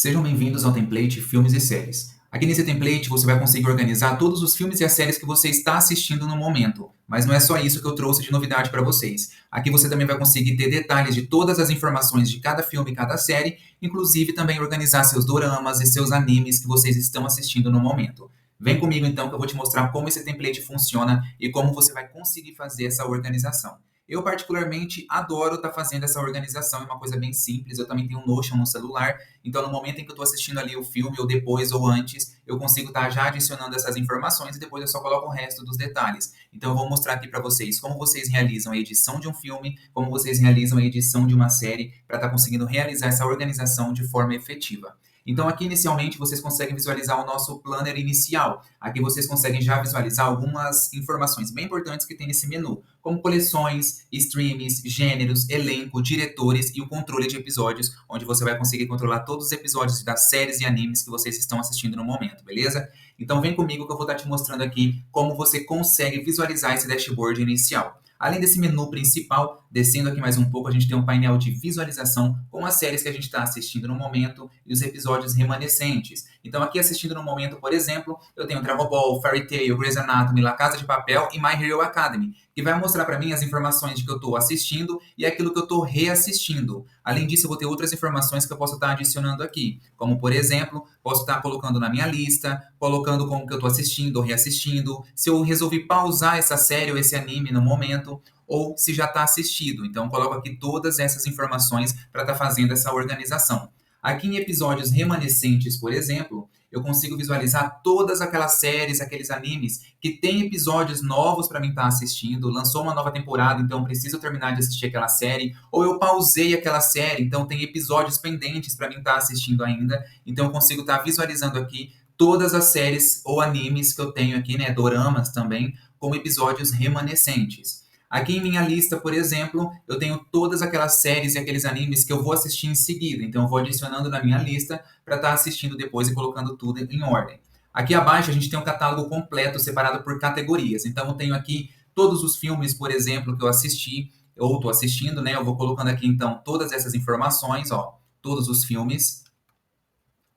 Sejam bem-vindos ao template Filmes e Séries. Aqui nesse template você vai conseguir organizar todos os filmes e as séries que você está assistindo no momento. Mas não é só isso que eu trouxe de novidade para vocês. Aqui você também vai conseguir ter detalhes de todas as informações de cada filme e cada série, inclusive também organizar seus doramas e seus animes que vocês estão assistindo no momento. Vem comigo então que eu vou te mostrar como esse template funciona e como você vai conseguir fazer essa organização. Eu particularmente adoro estar fazendo essa organização, é uma coisa bem simples. Eu também tenho um Notion no celular, então, no momento em que eu estou assistindo ali o filme, ou depois, ou antes, eu consigo estar já adicionando essas informações e depois eu só coloco o resto dos detalhes. Então, eu vou mostrar aqui para vocês como vocês realizam a edição de um filme, como vocês realizam a edição de uma série, para estar conseguindo realizar essa organização de forma efetiva. Então, aqui inicialmente vocês conseguem visualizar o nosso planner inicial. Aqui vocês conseguem já visualizar algumas informações bem importantes que tem nesse menu, como coleções, streams, gêneros, elenco, diretores e o controle de episódios, onde você vai conseguir controlar todos os episódios das séries e animes que vocês estão assistindo no momento, beleza? Então vem comigo que eu vou estar te mostrando aqui como você consegue visualizar esse dashboard inicial. Além desse menu principal, descendo aqui mais um pouco, a gente tem um painel de visualização com as séries que a gente está assistindo no momento e os episódios remanescentes. Então, aqui assistindo no momento, por exemplo, eu tenho Dragon Ball, Fairy Tail, Grey's Anatomy, La Casa de Papel e My Hero Academy, que vai mostrar para mim as informações de que eu estou assistindo e aquilo que eu estou reassistindo. Além disso, eu vou ter outras informações que eu posso estar adicionando aqui, como, por exemplo, posso estar colocando na minha lista, colocando como que eu estou assistindo ou reassistindo, se eu resolvi pausar essa série ou esse anime no momento, ou se já está assistido. Então, coloco aqui todas essas informações para estar fazendo essa organização. Aqui em episódios remanescentes, por exemplo, eu consigo visualizar todas aquelas séries, aqueles animes que tem episódios novos para mim estar assistindo, lançou uma nova temporada, então eu preciso terminar de assistir aquela série, ou eu pausei aquela série, então tem episódios pendentes para mim estar assistindo ainda, então eu consigo estar visualizando aqui todas as séries ou animes que eu tenho aqui, né, doramas também, com episódios remanescentes. Aqui em minha lista, por exemplo, eu tenho todas aquelas séries e aqueles animes que eu vou assistir em seguida. Então, eu vou adicionando na minha lista para estar assistindo depois e colocando tudo em ordem. Aqui abaixo, a gente tem um catálogo completo separado por categorias. Então, eu tenho aqui todos os filmes, por exemplo, que eu assisti ou estou assistindo, né? Eu vou colocando aqui, então, todas essas informações, ó, todos os filmes.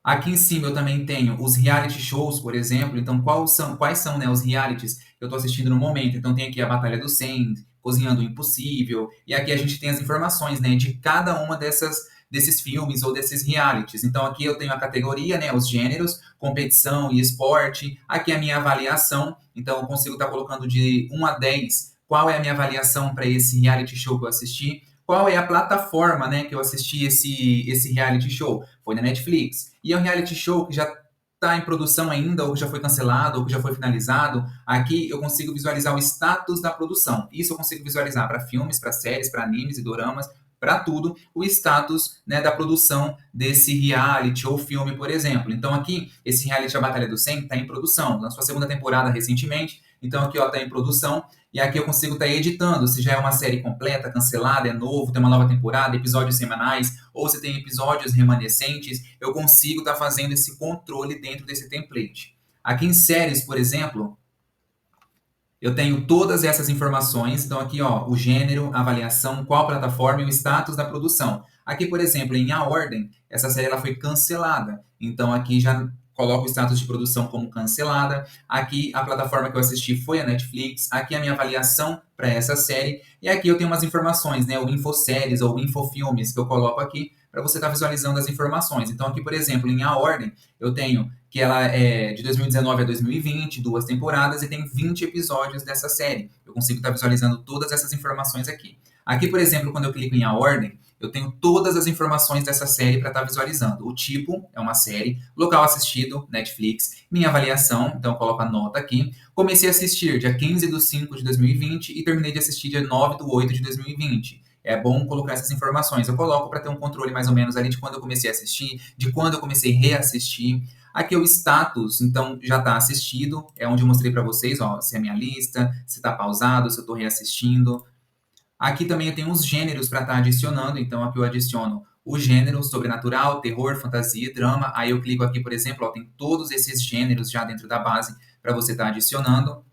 Aqui em cima eu também tenho os reality shows, por exemplo. Então, quais são, né, os realities que eu estou assistindo no momento? Então, tem aqui a Batalha dos 100, Cozinhando o Impossível. E aqui a gente tem as informações, né, de cada uma desses filmes ou desses realities. Então, aqui eu tenho a categoria, né, os gêneros, competição e esporte. Aqui a minha avaliação. Então, eu consigo estar colocando de 1 a 10 qual é a minha avaliação para esse reality show que eu assisti. Qual é a plataforma, né, que eu assisti esse reality show? Foi na Netflix. E é um reality show que já está em produção ainda, ou que já foi cancelado, ou que já foi finalizado. Aqui eu consigo visualizar o status da produção. Isso eu consigo visualizar para filmes, para séries, para animes e doramas, para tudo, o status, né, da produção desse reality ou filme, por exemplo. Então aqui, esse reality A Batalha do 100 está em produção, lançou a segunda temporada recentemente, então aqui está em produção, e aqui eu consigo estar editando, se já é uma série completa, cancelada, é novo, tem uma nova temporada, episódios semanais, ou se tem episódios remanescentes, eu consigo estar fazendo esse controle dentro desse template. Aqui em séries, por exemplo, eu tenho todas essas informações, então aqui, ó, o gênero, a avaliação, qual plataforma e o status da produção. Aqui, por exemplo, em A Ordem, essa série ela foi cancelada, então aqui já coloco o status de produção como cancelada. Aqui a plataforma que eu assisti foi a Netflix. Aqui a minha avaliação para essa série. E aqui eu tenho umas informações, né? O Infoséries ou Infofilmes que eu coloco aqui para você estar visualizando as informações. Então aqui, por exemplo, em A Ordem, eu tenho que ela é de 2019 a 2020, 2 temporadas, e tem 20 episódios dessa série. Eu consigo estar visualizando todas essas informações aqui. Aqui, por exemplo, quando eu clico em A Ordem, eu tenho todas as informações dessa série para estar visualizando. O tipo é uma série, local assistido, Netflix, minha avaliação, então eu coloco a nota aqui. Comecei a assistir dia 15 de 5 de 2020 e terminei de assistir dia 9 de 8 de 2020. É bom colocar essas informações. Eu coloco para ter um controle mais ou menos ali de quando eu comecei a assistir, de quando eu comecei a reassistir. Aqui é o status, então já está assistido, é onde eu mostrei para vocês, ó, se é a minha lista, se está pausado, se eu estou reassistindo. Aqui também eu tenho os gêneros para estar adicionando, então aqui eu adiciono o gênero sobrenatural, terror, fantasia e drama. Aí eu clico aqui, por exemplo, ó, tem todos esses gêneros já dentro da base para você estar adicionando.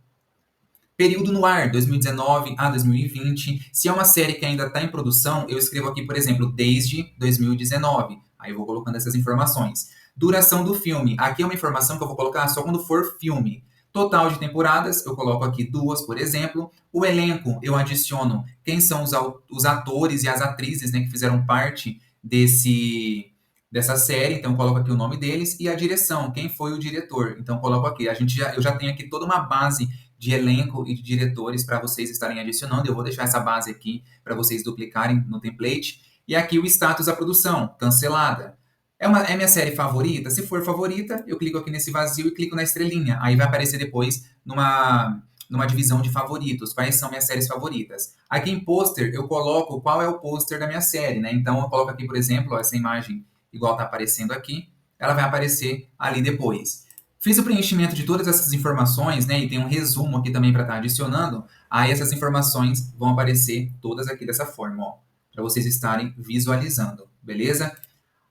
Período no ar, 2019 a 2020. Se é uma série que ainda está em produção, eu escrevo aqui, por exemplo, desde 2019. Aí eu vou colocando essas informações. Duração do filme. Aqui é uma informação que eu vou colocar só quando for filme. Total de temporadas, eu coloco aqui 2, por exemplo. O elenco, eu adiciono quem são os atores e as atrizes, né, que fizeram parte dessa série. Então, eu coloco aqui o nome deles. E a direção, quem foi o diretor. Então, eu coloco aqui. Eu já tenho aqui toda uma base de elenco e de diretores para vocês estarem adicionando. Eu vou deixar essa base aqui para vocês duplicarem no template. E aqui o status da produção, cancelada. É minha série favorita? Se for favorita, eu clico aqui nesse vazio e clico na estrelinha. Aí vai aparecer depois numa divisão de favoritos. Quais são minhas séries favoritas? Aqui em pôster, eu coloco qual é o pôster da minha série, né? Então, eu coloco aqui, por exemplo, ó, essa imagem igual está aparecendo aqui. Ela vai aparecer ali depois. Fiz o preenchimento de todas essas informações, né? E tem um resumo aqui também para estar adicionando. Aí essas informações vão aparecer todas aqui dessa forma, ó. Para vocês estarem visualizando, beleza?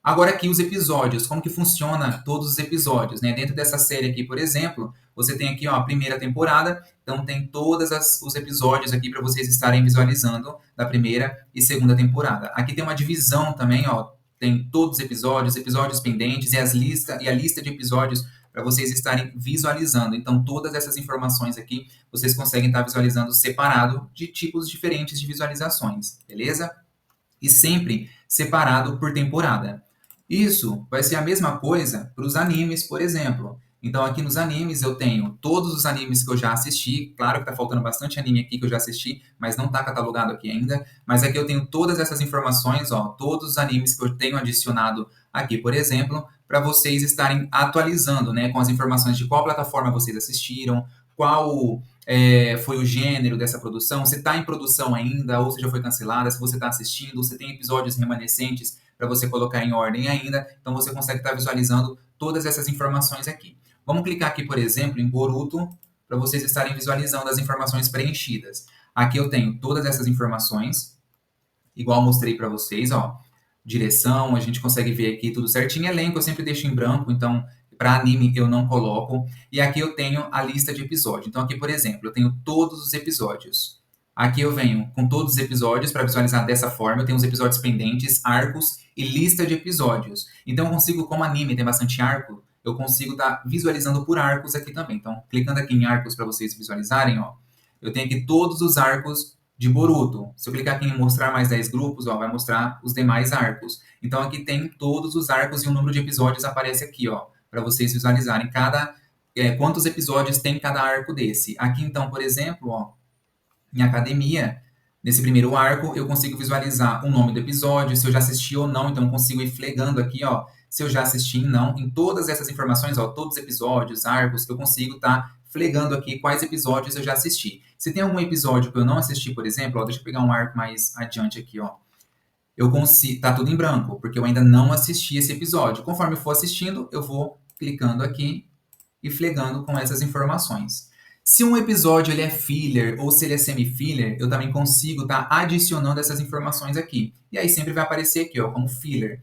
Agora aqui os episódios, como que funciona todos os episódios, né? Dentro dessa série aqui, por exemplo, você tem aqui ó, a primeira temporada, então tem todos os episódios aqui para vocês estarem visualizando da primeira e segunda temporada. Aqui tem uma divisão também, ó, tem todos os episódios, episódios pendentes e a lista de episódios para vocês estarem visualizando. Então todas essas informações aqui vocês conseguem estar visualizando separado de tipos diferentes de visualizações, beleza? E sempre separado por temporada. Isso vai ser a mesma coisa para os animes, por exemplo. Então, aqui nos animes eu tenho todos os animes que eu já assisti. Claro que tá faltando bastante anime aqui que eu já assisti, mas não tá catalogado aqui ainda. Mas aqui eu tenho todas essas informações, ó, todos os animes que eu tenho adicionado aqui, por exemplo, para vocês estarem atualizando, né, com as informações de qual plataforma vocês assistiram, qual foi o gênero dessa produção, se está em produção ainda ou se já foi cancelada, se você está assistindo, se tem episódios remanescentes para você colocar em ordem ainda, então você consegue estar visualizando todas essas informações aqui. Vamos clicar aqui, por exemplo, em Boruto, para vocês estarem visualizando as informações preenchidas. Aqui eu tenho todas essas informações, igual mostrei para vocês, ó, direção, a gente consegue ver aqui tudo certinho, elenco eu sempre deixo em branco, então para anime eu não coloco, e aqui eu tenho a lista de episódios. Então aqui, por exemplo, eu tenho todos os episódios. Aqui eu venho com todos os episódios para visualizar dessa forma. Eu tenho os episódios pendentes, arcos e lista de episódios. Então eu consigo, como anime tem bastante arco, eu consigo estar visualizando por arcos aqui também. Então, clicando aqui em arcos para vocês visualizarem, ó, eu tenho aqui todos os arcos de Boruto. Se eu clicar aqui em mostrar mais 10 grupos, ó, vai mostrar os demais arcos. Então aqui tem todos os arcos e o número de episódios aparece aqui, ó, para vocês visualizarem quantos episódios tem cada arco desse. Aqui então, por exemplo, ó, em academia, nesse primeiro arco, eu consigo visualizar o nome do episódio, se eu já assisti ou não, então eu consigo ir flegando aqui, ó, se eu já assisti ou não. Em todas essas informações, ó, todos os episódios, arcos, eu consigo estar flegando aqui quais episódios eu já assisti. Se tem algum episódio que eu não assisti, por exemplo, ó, deixa eu pegar um arco mais adiante aqui, ó. Eu consigo, tá tudo em branco, porque eu ainda não assisti esse episódio. Conforme eu for assistindo, eu vou clicando aqui e flegando com essas informações. Se um episódio ele é filler ou se ele é semi-filler, eu também consigo estar adicionando essas informações aqui. E aí sempre vai aparecer aqui, ó, como filler,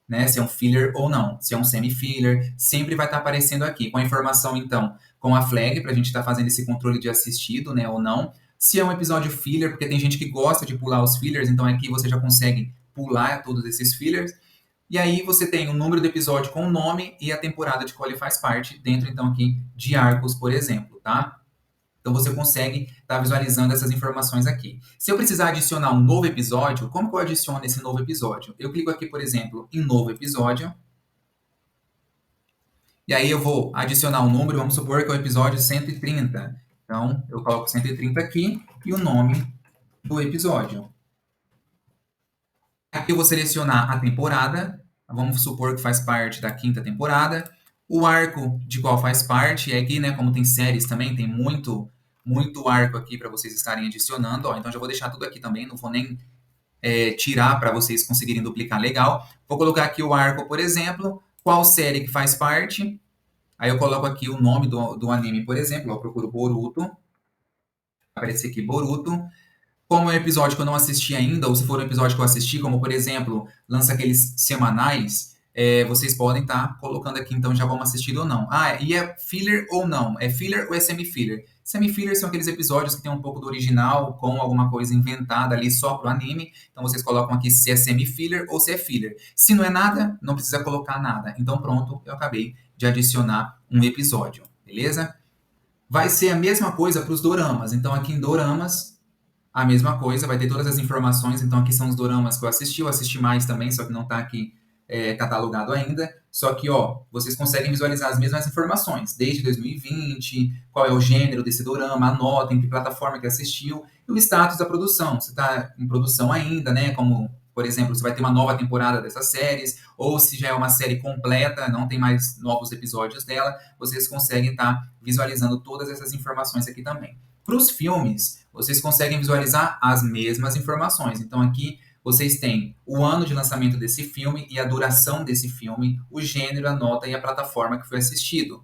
né? Se é um filler ou não. Se é um semi-filler, sempre vai estar aparecendo aqui com a informação, então, com a flag para a gente estar fazendo esse controle de assistido, né, ou não. Se é um episódio filler, porque tem gente que gosta de pular os fillers, então aqui você já consegue pular todos esses fillers. E aí você tem o número do episódio com o nome e a temporada de qual ele faz parte, dentro então aqui de arcos, por exemplo, tá? Então você consegue estar visualizando essas informações aqui. Se eu precisar adicionar um novo episódio, como que eu adiciono esse novo episódio? Eu clico aqui, por exemplo, em novo episódio. E aí eu vou adicionar um número, vamos supor que é o episódio 130. Então eu coloco 130 aqui e o nome do episódio. Aqui eu vou selecionar a temporada, vamos supor que faz parte da 5ª temporada. O arco de qual faz parte, e aqui, né, como tem séries também, tem muito arco aqui para vocês estarem adicionando. Ó, então já vou deixar tudo aqui também, não vou nem tirar para vocês conseguirem duplicar legal. Vou colocar aqui o arco, por exemplo, qual série que faz parte. Aí eu coloco aqui o nome do anime, por exemplo, eu procuro Boruto. Aparece aqui Boruto. Como é um episódio que eu não assisti ainda, ou se for um episódio que eu assisti, como por exemplo, lança aqueles semanais, vocês podem estar colocando aqui, então, já vamos assistir ou não. Ah, e é filler ou não? É filler ou é semi-filler? Semi-filler são aqueles episódios que tem um pouco do original com alguma coisa inventada ali só pro anime. Então, vocês colocam aqui se é semi-filler ou se é filler. Se não é nada, não precisa colocar nada. Então, pronto, eu acabei de adicionar um episódio, beleza? Vai ser a mesma coisa para os doramas. Então, aqui em doramas, a mesma coisa, vai ter todas as informações. Então, aqui são os doramas que eu assisti mais também, só que não está aqui catalogado ainda. Só que, ó, vocês conseguem visualizar as mesmas informações, desde 2020, qual é o gênero desse dorama, a nota, em que plataforma que assistiu, e o status da produção. Se está em produção ainda, né? Como, por exemplo, se vai ter uma nova temporada dessas séries, ou se já é uma série completa, não tem mais novos episódios dela, vocês conseguem estar visualizando todas essas informações aqui também. Para os filmes, vocês conseguem visualizar as mesmas informações. Então, aqui vocês têm o ano de lançamento desse filme e a duração desse filme, o gênero, a nota e a plataforma que foi assistido.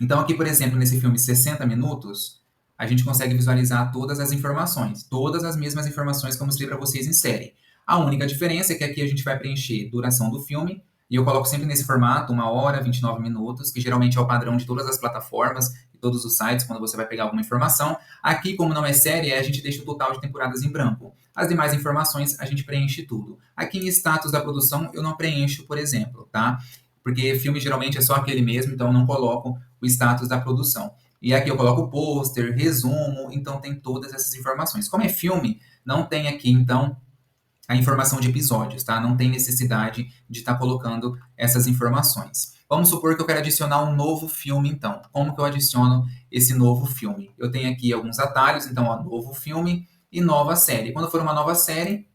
Então, aqui, por exemplo, nesse filme 60 minutos, a gente consegue visualizar todas as informações, todas as mesmas informações que eu mostrei para vocês em série. A única diferença é que aqui a gente vai preencher duração do filme, e eu coloco sempre nesse formato, 1 hora, 29 minutos, que geralmente é o padrão de todas as plataformas e todos os sites, quando você vai pegar alguma informação. Aqui, como não é série, a gente deixa o total de temporadas em branco. As demais informações, a gente preenche tudo. Aqui em status da produção, eu não preencho, por exemplo, tá? Porque filme geralmente é só aquele mesmo, então eu não coloco o status da produção. E aqui eu coloco o pôster, resumo, então tem todas essas informações. Como é filme, não tem aqui, então, a informação de episódios, tá? Não tem necessidade de estar colocando essas informações. Vamos supor que eu quero adicionar um novo filme, então. Como que eu adiciono esse novo filme? Eu tenho aqui alguns atalhos, então, ó, novo filme e nova série. Quando for uma nova série,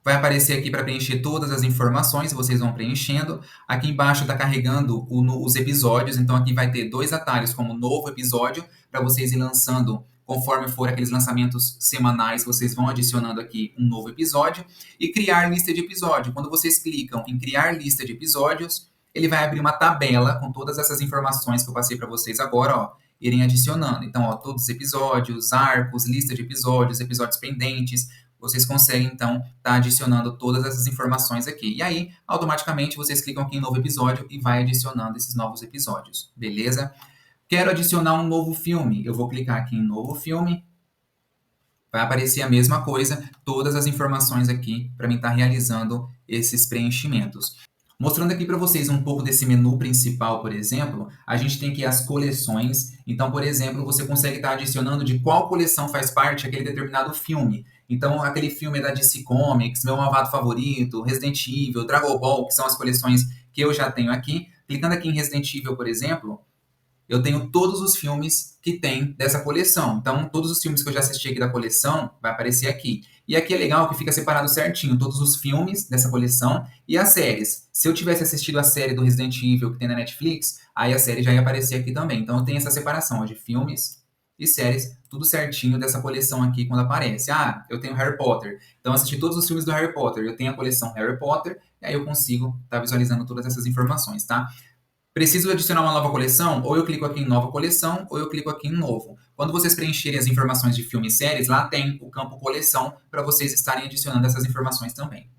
vai aparecer aqui para preencher todas as informações, vocês vão preenchendo. Aqui embaixo está carregando os episódios, então aqui vai ter 2 atalhos como novo episódio, para vocês ir lançando, conforme for aqueles lançamentos semanais, vocês vão adicionando aqui um novo episódio. E criar lista de episódio. Quando vocês clicam em criar lista de episódios, ele vai abrir uma tabela com todas essas informações que eu passei para vocês agora, ó, irem adicionando. Então, ó, todos os episódios, arcos, lista de episódios, episódios pendentes, vocês conseguem, então, estar adicionando todas essas informações aqui. E aí, automaticamente, vocês clicam aqui em novo episódio e vai adicionando esses novos episódios, beleza? Quero adicionar um novo filme. Eu vou clicar aqui em novo filme. Vai aparecer a mesma coisa, todas as informações aqui para mim estar realizando esses preenchimentos. Mostrando aqui para vocês um pouco desse menu principal, por exemplo, a gente tem aqui as coleções. Então, por exemplo, você consegue estar adicionando de qual coleção faz parte aquele determinado filme. Então, aquele filme é da DC Comics, meu malvado favorito, Resident Evil, Dragon Ball, que são as coleções que eu já tenho aqui. Clicando aqui em Resident Evil, por exemplo, eu tenho todos os filmes que tem dessa coleção. Então, todos os filmes que eu já assisti aqui da coleção vai aparecer aqui. E aqui é legal que fica separado certinho todos os filmes dessa coleção e as séries. Se eu tivesse assistido a série do Resident Evil que tem na Netflix, aí a série já ia aparecer aqui também. Então, eu tenho essa separação ó, de filmes e séries, tudo certinho dessa coleção aqui quando aparece. Ah, eu tenho Harry Potter. Então, eu assisti todos os filmes do Harry Potter. Eu tenho a coleção Harry Potter, e aí eu consigo estar visualizando todas essas informações, tá? Preciso adicionar uma nova coleção? Ou eu clico aqui em nova coleção, ou eu clico aqui em novo. Quando vocês preencherem as informações de filme e séries, lá tem o campo coleção para vocês estarem adicionando essas informações também.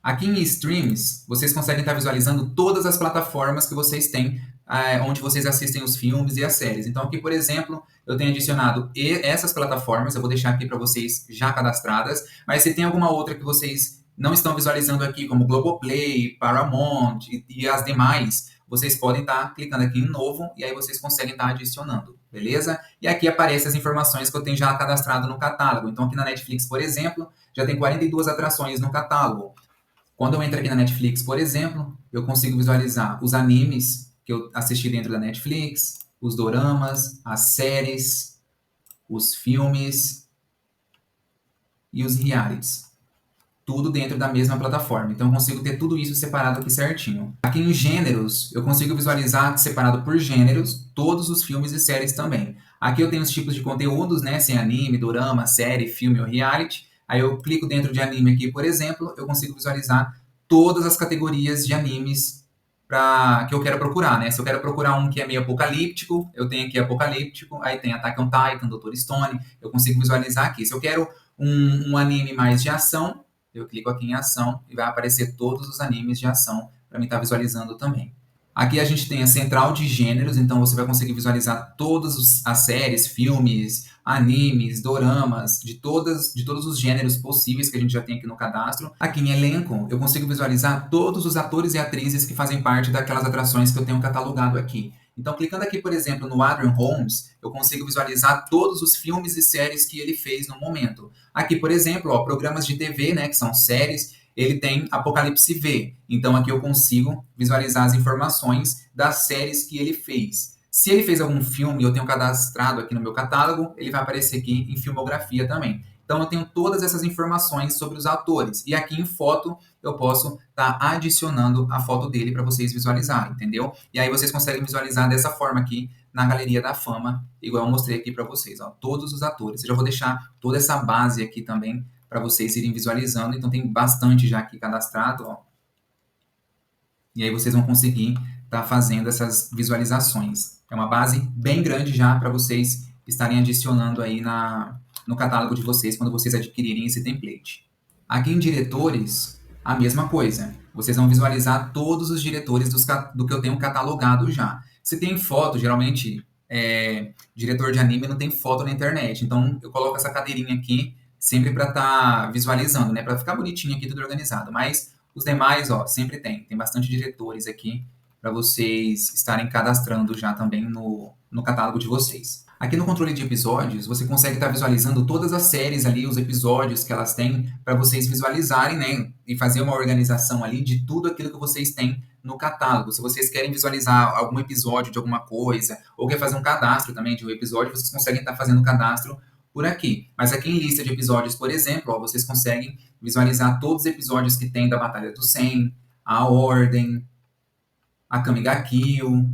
Aqui em Streams, vocês conseguem estar visualizando todas as plataformas que vocês têm, onde vocês assistem os filmes e as séries. Então aqui, por exemplo, eu tenho adicionado essas plataformas, eu vou deixar aqui para vocês já cadastradas, mas se tem alguma outra que vocês não estão visualizando aqui, como Globoplay, Paramount e as demais, vocês podem estar clicando aqui em novo e aí vocês conseguem estar adicionando, beleza? E aqui aparecem as informações que eu tenho já cadastrado no catálogo. Então aqui na Netflix, por exemplo, já tem 42 atrações no catálogo. Quando eu entro aqui na Netflix, por exemplo, eu consigo visualizar os animes que eu assisti dentro da Netflix, os doramas, as séries, os filmes e os realities. Tudo dentro da mesma plataforma. Então, eu consigo ter tudo isso separado aqui certinho. Aqui em gêneros, eu consigo visualizar separado por gêneros todos os filmes e séries também. Aqui eu tenho os tipos de conteúdos, né? Sem anime, dorama, série, filme ou reality. Aí eu clico dentro de anime aqui, por exemplo, eu consigo visualizar todas as categorias de animes que eu quero procurar, né? Se eu quero procurar um que é meio apocalíptico, eu tenho aqui apocalíptico, aí tem Attack on Titan, Dr. Stone, eu consigo visualizar aqui. Se eu quero um anime mais de ação, eu clico aqui em ação e vai aparecer todos os animes de ação para mim estar visualizando também. Aqui a gente tem a central de gêneros, então você vai conseguir visualizar todas as séries, filmes, animes, doramas, de todos os gêneros possíveis que a gente já tem aqui no cadastro. Aqui em elenco, eu consigo visualizar todos os atores e atrizes que fazem parte daquelas atrações que eu tenho catalogado aqui. Então, clicando aqui, por exemplo, no Adrian Holmes, eu consigo visualizar todos os filmes e séries que ele fez no momento. Aqui, por exemplo, ó, programas de TV, né, que são séries, ele tem Apocalipse V. Então, aqui eu consigo visualizar as informações das séries que ele fez. Se ele fez algum filme, eu tenho cadastrado aqui no meu catálogo, ele vai aparecer aqui em filmografia também. Então, eu tenho todas essas informações sobre os atores. E aqui em foto, eu posso estar adicionando a foto dele para vocês visualizarem, entendeu? E aí vocês conseguem visualizar dessa forma aqui na Galeria da Fama, igual eu mostrei aqui para vocês, ó, todos os atores. Eu já vou deixar toda essa base aqui também para vocês irem visualizando. Então tem bastante já aqui cadastrado, ó. E aí vocês vão conseguir estar fazendo essas visualizações. É uma base bem grande já para vocês estarem adicionando aí no catálogo de vocês quando vocês adquirirem esse template. Aqui em diretores, a mesma coisa. Vocês vão visualizar todos os diretores do que eu tenho catalogado já. Se tem foto, geralmente, diretor de anime não tem foto na internet. Então, eu coloco essa cadeirinha aqui sempre para estar visualizando, né? Para ficar bonitinho aqui, tudo organizado. Mas os demais, ó, sempre tem. Tem bastante diretores aqui para vocês estarem cadastrando já também no catálogo de vocês. Aqui no controle de episódios, você consegue estar visualizando todas as séries ali, os episódios que elas têm, para vocês visualizarem, né? E fazer uma organização ali de tudo aquilo que vocês têm no catálogo. Se vocês querem visualizar algum episódio de alguma coisa, ou quer fazer um cadastro também de um episódio, vocês conseguem estar fazendo o cadastro por aqui. Mas aqui em lista de episódios, por exemplo, ó, vocês conseguem visualizar todos os episódios que tem da Batalha do 100, a Ordem, a Kami ga Kill,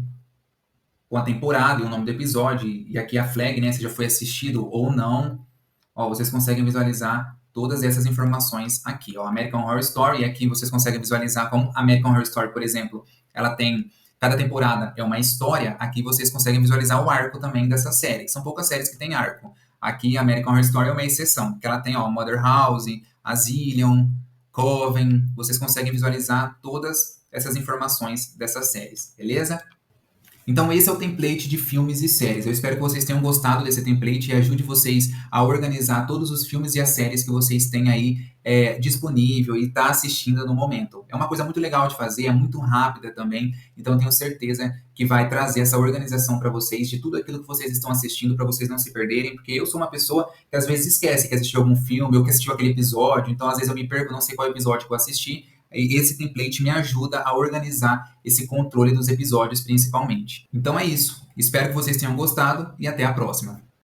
com a temporada e o nome do episódio, e aqui a flag, né, se já foi assistido ou não. Ó, vocês conseguem visualizar todas essas informações aqui. Ó, American Horror Story, e aqui vocês conseguem visualizar como American Horror Story, por exemplo, ela tem, cada temporada é uma história, aqui vocês conseguem visualizar o arco também dessa série. São poucas séries que tem arco. Aqui, American Horror Story é uma exceção, porque ela tem, ó, Mother House, Asylum, Coven, vocês conseguem visualizar todas essas informações dessas séries, beleza? Então esse é o template de filmes e séries. Eu espero que vocês tenham gostado desse template e ajude vocês a organizar todos os filmes e as séries que vocês têm aí disponível e tá assistindo no momento. É uma coisa muito legal de fazer, é muito rápida também, então eu tenho certeza que vai trazer essa organização para vocês de tudo aquilo que vocês estão assistindo para vocês não se perderem, porque eu sou uma pessoa que às vezes esquece que assistiu algum filme ou que assistiu aquele episódio, então às vezes eu me perco, não sei qual episódio que eu assisti. E esse template me ajuda a organizar esse controle dos episódios principalmente. Então é isso. Espero que vocês tenham gostado e até a próxima.